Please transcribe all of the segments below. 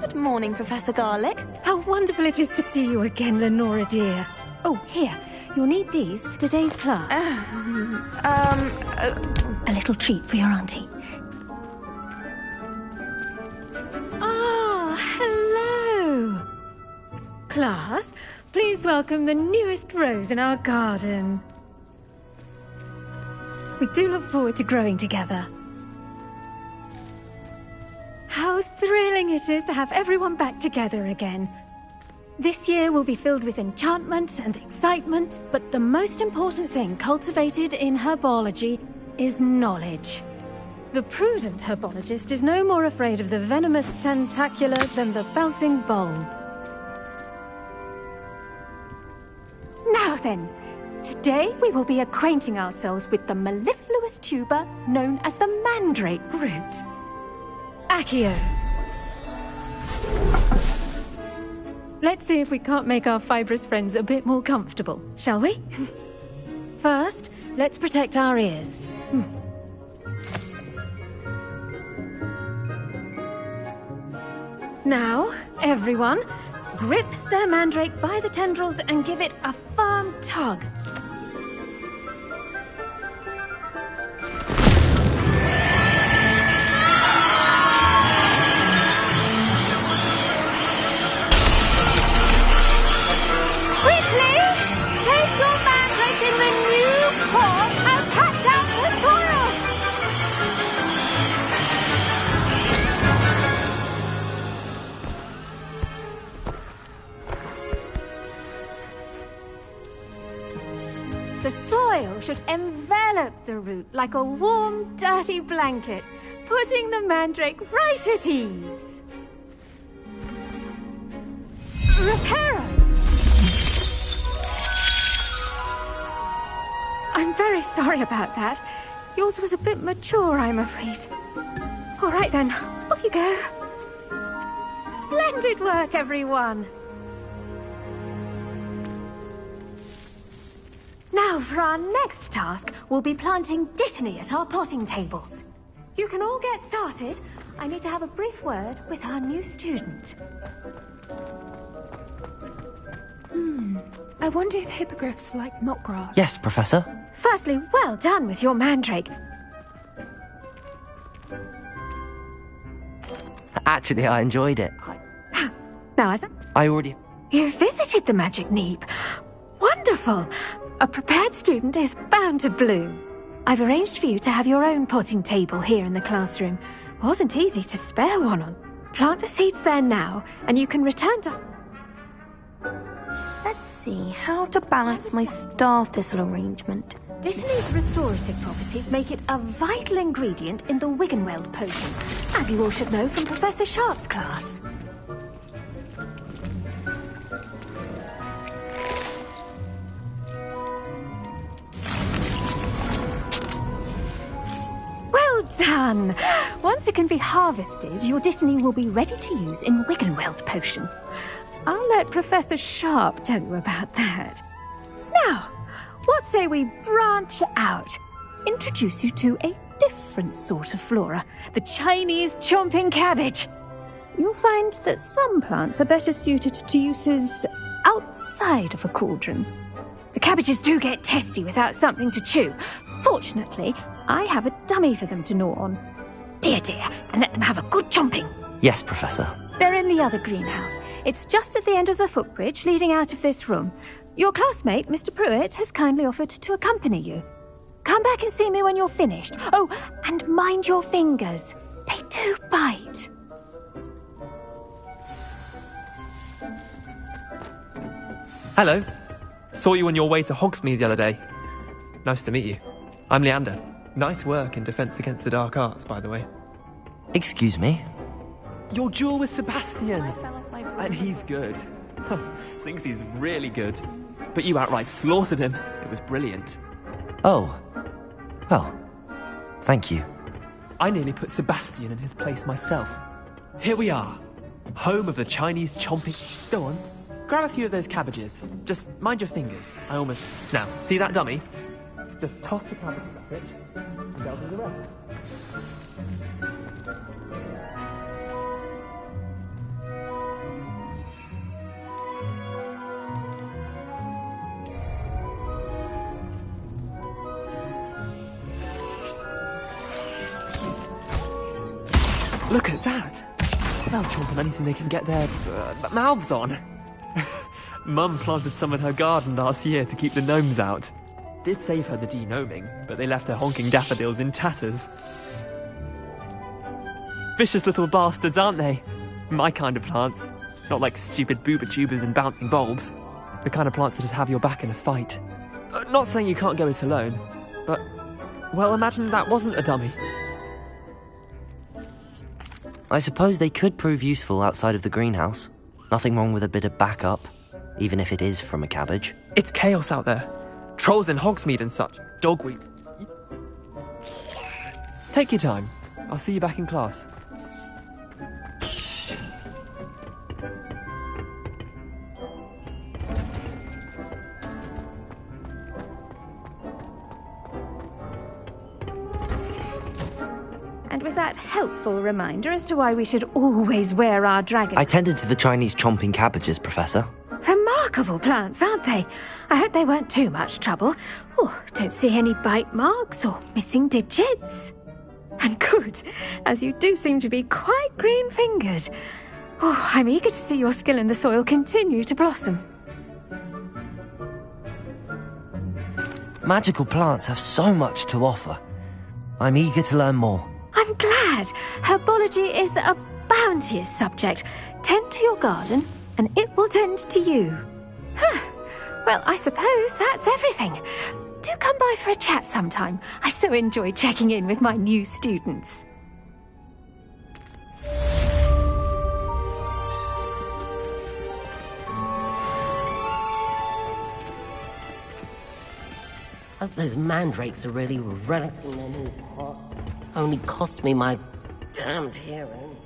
Good morning, Professor Garlic. How wonderful it is to see you again, Lenora dear. Oh, here. You'll need these for today's class. A little treat for your auntie. Ah, hello. Class, please welcome the newest rose in our garden. We do look forward to growing together. How thrilling it is to have everyone back together again. This year will be filled with enchantment and excitement, but the most important thing cultivated in herbology is knowledge. The prudent herbologist is no more afraid of the venomous tentacular than the bouncing bulb. Now then, today we will be acquainting ourselves with the mellifluous tuber known as the mandrake root. Accio. Let's see if we can't make our fibrous friends a bit more comfortable, shall we? First, let's protect our ears. Now, everyone, grip their mandrake by the tendrils and give it a firm tug. The soil should envelop the root like a warm, dirty blanket, putting the mandrake right at ease. Reparo! I'm very sorry about that. Yours was a bit mature, I'm afraid. All right then, off you go. Splendid work, everyone. Now, for our next task, we'll be planting Dittany at our potting tables. You can all get started. I need to have a brief word with our new student. I wonder if hippogriffs like knotgrass. Yes, Professor. Firstly, well done with your mandrake. Actually, I enjoyed it. Now, Asa, I already... you visited the magic neep. Wonderful. A prepared student is bound to bloom. I've arranged for you to have your own potting table here in the classroom. Wasn't easy to spare one on. Plant the seeds there now, and you can return to... Let's see how to balance my star thistle arrangement. Dittany's restorative properties make it a vital ingredient in the Wiggenweld potion, as you all should know from Professor Sharp's class. Well done! Once it can be harvested, your Dittany will be ready to use in Wiggenweld potion. I'll let Professor Sharp tell you about that. Now, what say we branch out? Introduce you to a different sort of flora, the Chinese chomping cabbage. You'll find that some plants are better suited to uses outside of a cauldron. The cabbages do get testy without something to chew. Fortunately, I have a dummy for them to gnaw on. Be a dear and let them have a good chomping. Yes, Professor. They're in the other greenhouse. It's just at the end of the footbridge leading out of this room. Your classmate, Mr. Pruitt, has kindly offered to accompany you. Come back and see me when you're finished. Oh, and mind your fingers. They do bite. Hello. Saw you on your way to Hogsmeade the other day. Nice to meet you. I'm Leander. Nice work in Defense Against the Dark Arts, by the way. Excuse me? Your duel with Sebastian. I fell off my And he's good. Thinks he's really good. But you outright slaughtered him. It was brilliant. Oh. Well, thank you. I nearly put Sebastian in his place myself. Here we are. Home of the Chinese chomping... Go on. Grab a few of those cabbages. Just mind your fingers. I almost... Now, see that dummy? Just toss the cabbages at it, and they'll do the rest. Look at that. They'll chomp on anything they can get their mouths on. Mum planted some in her garden last year to keep the gnomes out. Did save her the de-gnoming, but they left her honking daffodils in tatters. Vicious little bastards, aren't they? My kind of plants. Not like stupid booba tubers and bouncing bulbs. The kind of plants that just have your back in a fight. Not saying you can't go it alone, but, well, imagine that wasn't a dummy. I suppose they could prove useful outside of the greenhouse. Nothing wrong with a bit of backup, even if it is from a cabbage. It's chaos out there. Trolls in Hogsmeade and such. Dogweed. Take your time. I'll see you back in class. And with that helpful reminder as to why we should always wear our dragon... I tended to the Chinese chomping cabbages, Professor. Remarkable plants, aren't they? I hope they weren't too much trouble. Oh, don't see any bite marks or missing digits. And good, as you do seem to be quite green-fingered. Oh, I'm eager to see your skill in the soil continue to blossom. Magical plants have so much to offer. I'm eager to learn more. I'm glad. Herbology is a bounteous subject. Tend to your garden, and it will tend to you. Well, I suppose that's everything. Do come by for a chat sometime. I so enjoy checking in with my new students. Hope those mandrakes are really only cost me my damned hearing.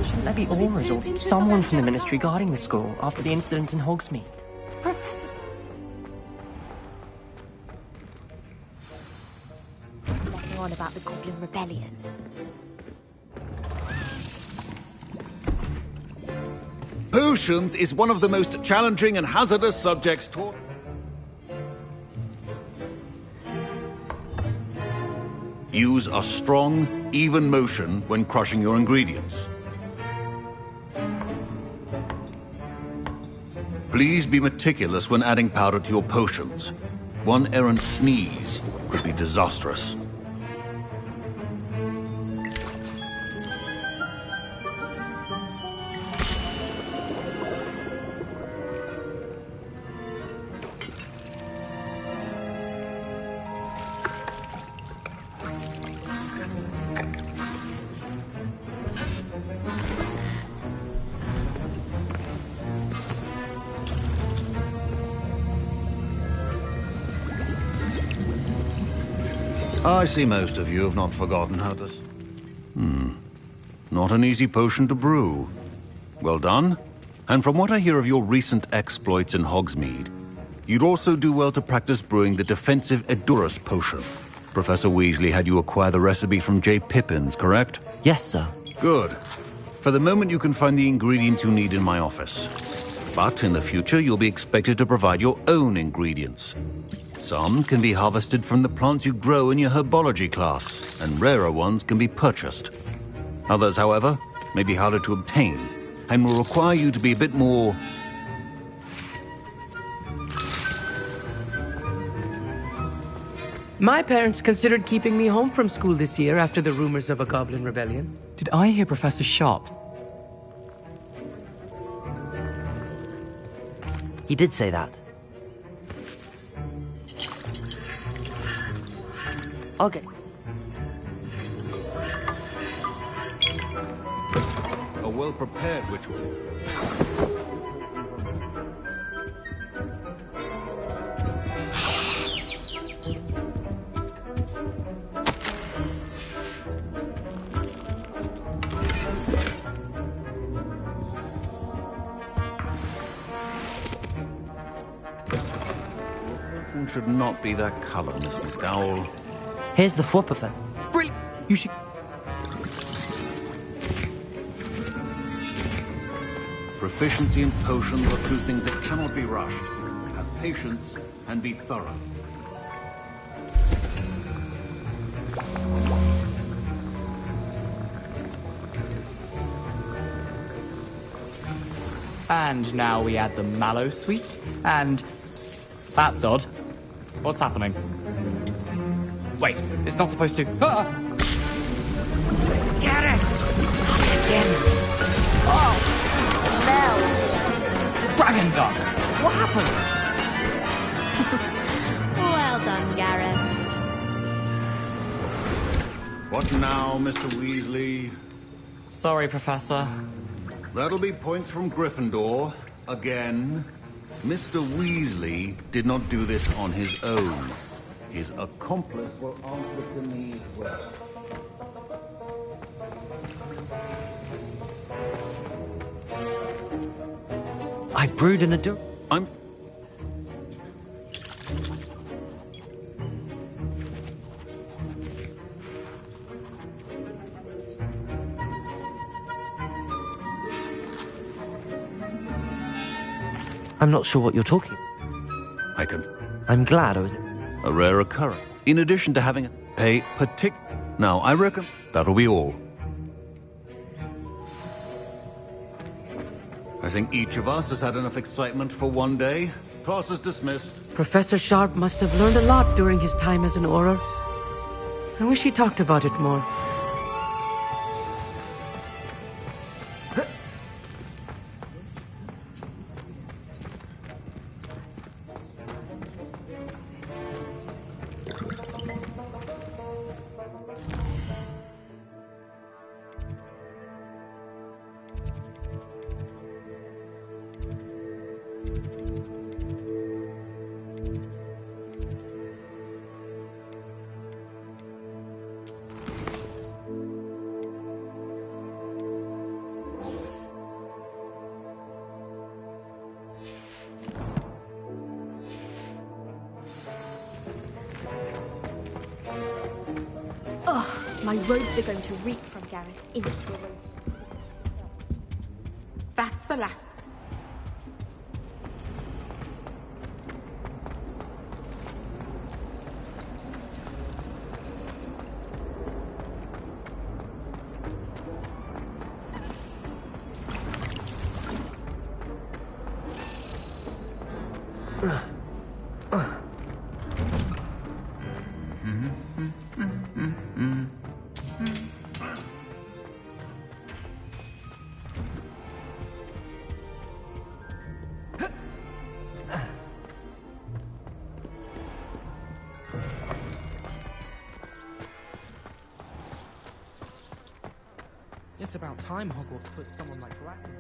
Shouldn't there be Aurors or someone from the Ministry guarding the school after the incident in Hogsmeade? Nothing on about the Goblin Rebellion. Potions is one of the most challenging and hazardous subjects taught. Use a strong, even motion when crushing your ingredients. Please be meticulous when adding powder to your potions. One errant sneeze could be disastrous. I see most of you have not forgotten how to... Not an easy potion to brew. Well done. And from what I hear of your recent exploits in Hogsmeade, you'd also do well to practice brewing the defensive Edurus potion. Professor Weasley had you acquire the recipe from J. Pippins, correct? Yes, sir. Good. For the moment, you can find the ingredients you need in my office. But in the future, you'll be expected to provide your own ingredients. Some can be harvested from the plants you grow in your herbology class, and rarer ones can be purchased. Others, however, may be harder to obtain, and will require you to be a bit more... My parents considered keeping me home from school this year after the rumors of a goblin rebellion. Did I hear Professor Sharp's? He did say that. Okay. A well-prepared ritual. Should not be that color, Miss McDowell. Here's the Fwooper fan. Brilliant! You should... Proficiency and potions are two things that cannot be rushed. Have patience and be thorough. And now we add the mallow sweet, and... That's odd. What's happening? Wait, it's not supposed to... Ah! Get it! Get it! Oh! No! Dragon Duck! What happened? Well done, Gareth. What now, Mr. Weasley? Sorry, Professor. That'll be points from Gryffindor. Again. Mr. Weasley did not do this on his own. His accomplice will answer to me as well. I brewed an ador... I'm not sure what you're talking. I can... I'm glad I was... A rare occurrence. In addition to having a Now, I reckon that'll be all. I think each of us has had enough excitement for one day. Class is dismissed. Professor Sharp must have learned a lot during his time as an Auror. I wish he talked about it more. My robes are going to reek from Gareth's inspiration. That's the last. It's about time Hogwarts put someone like Bracken.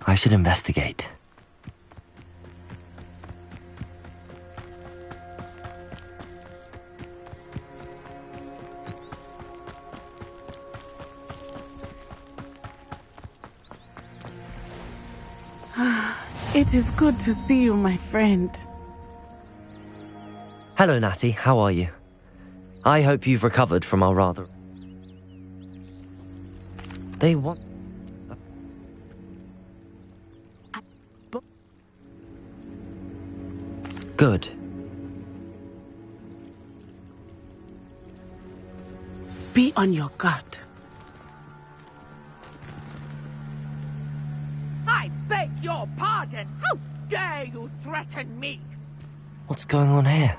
I should investigate. It is good to see you, my friend. Hello, Natty. How are you? I hope you've recovered from our rather... They want... Good. Be on your guard. I beg your pardon. How dare you threaten me? What's going on here?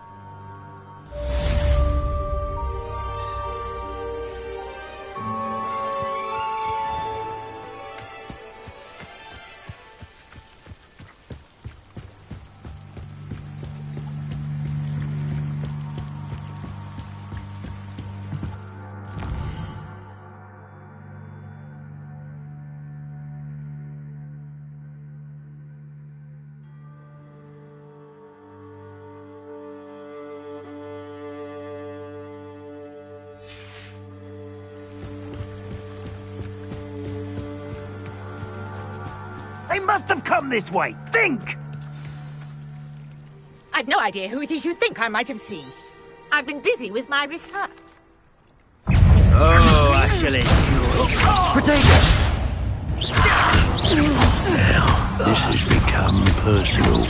They must have come this way. Think! I've no idea who it is you think I might have seen. I've been busy with my research. Oh, Ashley. Potato! Now, this has become personal.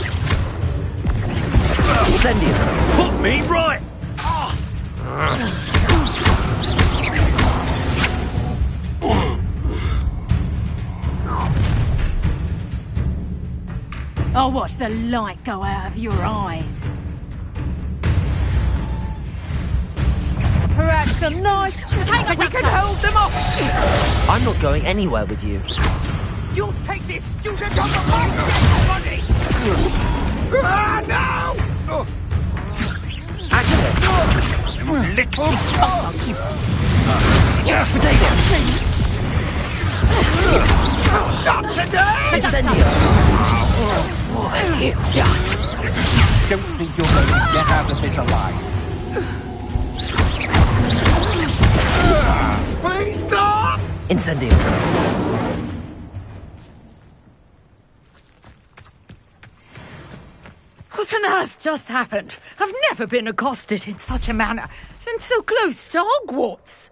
Incendio! Put me right! I'll watch the light go out of your eyes. Perhaps some nice... Take we can hold them off! I'm not going anywhere with you. You'll take this student on the body! Ah, no! Activate! You little... Potato! Not today! Incendio! What have you done? Don't think you're going to get out of this alive. Please stop! Incendio! What on earth just happened? I've never been accosted in such a manner, and so close to Hogwarts.